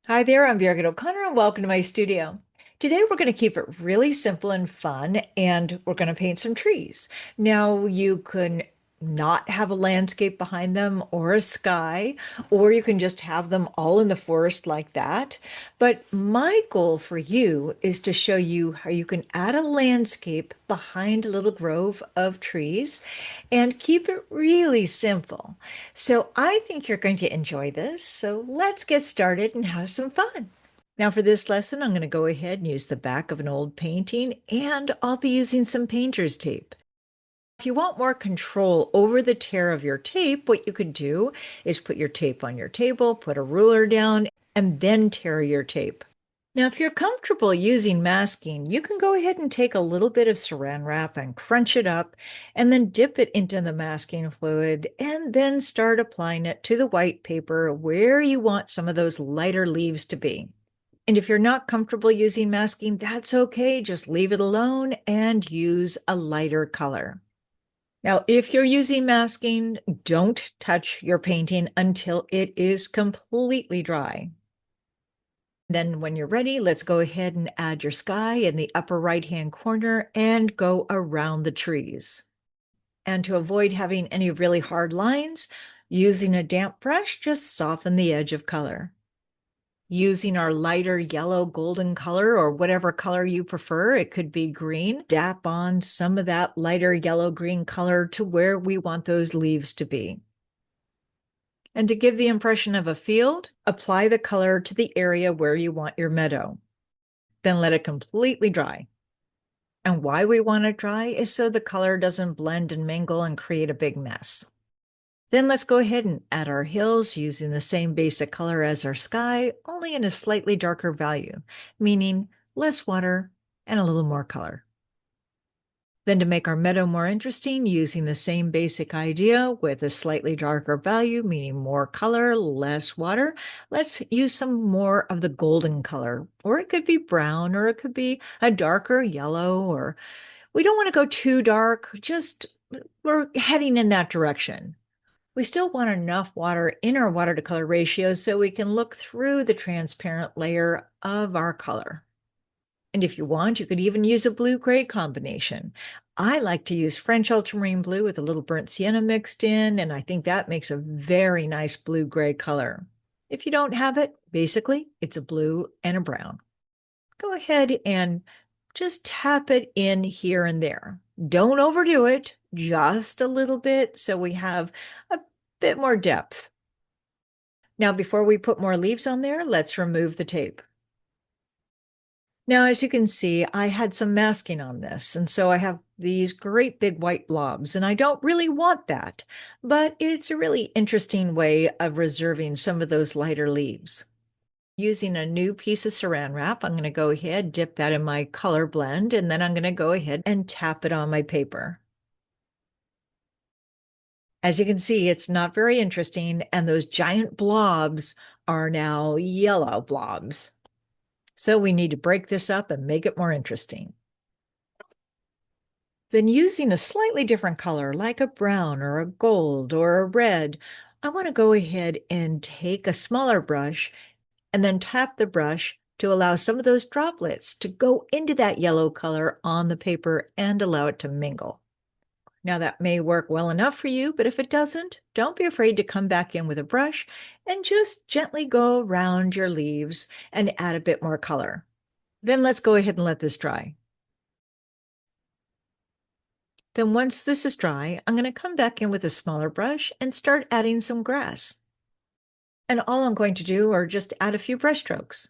Hi there, I'm Birgit O'Connor, and welcome to my studio. Today, we're going to keep it really simple and fun, and we're going to paint some trees. Now, you can not have a landscape behind them or a sky, or you can just have them all in the forest like that. But my goal for you is to show you how you can add a landscape behind a little grove of trees and keep it really simple. So I think you're going to enjoy this. So let's get started and have some fun. Now for this lesson, I'm going to go ahead and use the back of an old painting, and I'll be using some painter's tape. If you want more control over the tear of your tape, what you could do is put your tape on your table, put a ruler down, and then tear your tape. Now, if you're comfortable using masking, you can go ahead and take a little bit of saran wrap and crunch it up, and then dip it into the masking fluid, and then start applying it to the white paper where you want some of those lighter leaves to be. And if you're not comfortable using masking, that's okay. Just leave it alone and use a lighter color. Now, if you're using masking, don't touch your painting until it is completely dry. Then when you're ready, let's go ahead and add your sky in the upper right-hand corner and go around the trees. And to avoid having any really hard lines, using a damp brush, just soften the edge of color. Using our lighter yellow golden color or whatever color you prefer, it could be green, dap on some of that lighter yellow green color to where we want those leaves to be. And to give the impression of a field, apply the color to the area where you want your meadow. Then let it completely dry. And why we want it dry is so the color doesn't blend and mingle and create a big mess. Then let's go ahead and add our hills using the same basic color as our sky, only in a slightly darker value, meaning less water and a little more color. Then to make our meadow more interesting, using the same basic idea with a slightly darker value, meaning more color, less water, let's use some more of the golden color, or it could be brown, or it could be a darker yellow, or we don't want to go too dark, just we're heading in that direction. We still want enough water in our water to color ratio so we can look through the transparent layer of our color. And if you want, you could even use a blue-gray combination. I like to use French ultramarine blue with a little burnt sienna mixed in, and I think that makes a very nice blue-gray color. If you don't have it, basically, it's a blue and a brown. Go ahead and just tap it in here and there. Don't overdo it, just a little bit, so we have a bit more depth. Now, before we put more leaves on there, let's remove the tape. Now, as you can see, I had some masking on this, and so I have these great big white blobs, and I don't really want that, but it's a really interesting way of reserving some of those lighter leaves. Using a new piece of saran wrap, I'm going to go ahead, dip that in my color blend, and then I'm going to go ahead and tap it on my paper. As you can see, it's not very interesting, and those giant blobs are now yellow blobs. So we need to break this up and make it more interesting. Then using a slightly different color, like a brown or a gold or a red, I want to go ahead and take a smaller brush and then tap the brush to allow some of those droplets to go into that yellow color on the paper and allow it to mingle. Now that may work well enough for you, but if it doesn't, don't be afraid to come back in with a brush and just gently go around your leaves and add a bit more color. Then let's go ahead and let this dry. Then once this is dry, I'm going to come back in with a smaller brush and start adding some grass. And all I'm going to do are just add a few brushstrokes.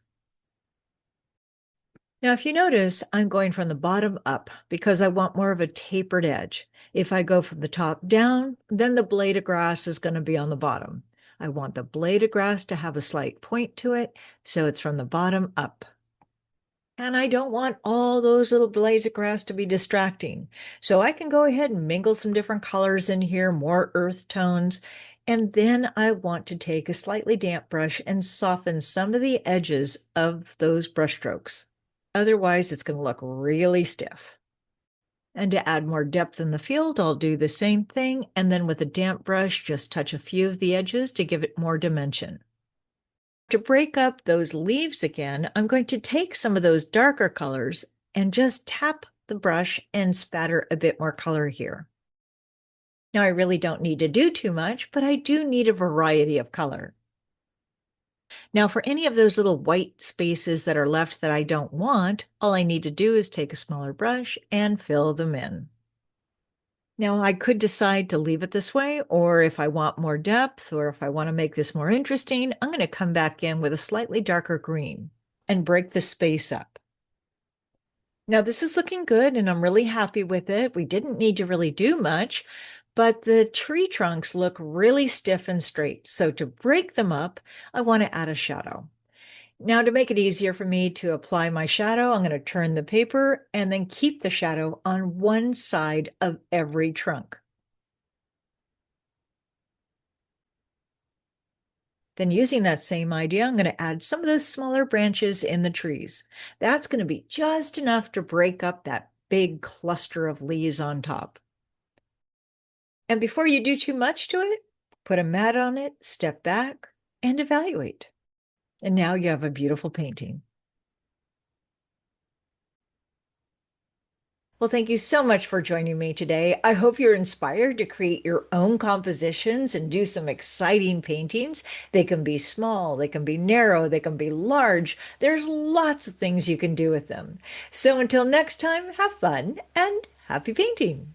Now, if you notice, I'm going from the bottom up because I want more of a tapered edge. If I go from the top down, then the blade of grass is going to be on the bottom. I want the blade of grass to have a slight point to it, so it's from the bottom up. And I don't want all those little blades of grass to be distracting. So I can go ahead and mingle some different colors in here, more earth tones. And then I want to take a slightly damp brush and soften some of the edges of those brush strokes. Otherwise, it's going to look really stiff. And to add more depth in the field, I'll do the same thing. And then with a damp brush, just touch a few of the edges to give it more dimension. To break up those leaves again, I'm going to take some of those darker colors and just tap the brush and spatter a bit more color here. Now, I really don't need to do too much, but I do need a variety of color. Now, for any of those little white spaces that are left that I don't want, all I need to do is take a smaller brush and fill them in. Now, I could decide to leave it this way, or if I want more depth, or if I want to make this more interesting, I'm going to come back in with a slightly darker green and break the space up. Now, this is looking good, and I'm really happy with it. We didn't need to really do much, but the tree trunks look really stiff and straight. So to break them up, I want to add a shadow. Now, to make it easier for me to apply my shadow, I'm going to turn the paper and then keep the shadow on one side of every trunk. Then using that same idea, I'm going to add some of those smaller branches in the trees. That's going to be just enough to break up that big cluster of leaves on top. And before you do too much to it, put a mat on it, step back, and evaluate. And now you have a beautiful painting. Well, thank you so much for joining me today. I hope you're inspired to create your own compositions and do some exciting paintings. They can be small, they can be narrow, they can be large. There's lots of things you can do with them. So until next time, have fun and happy painting.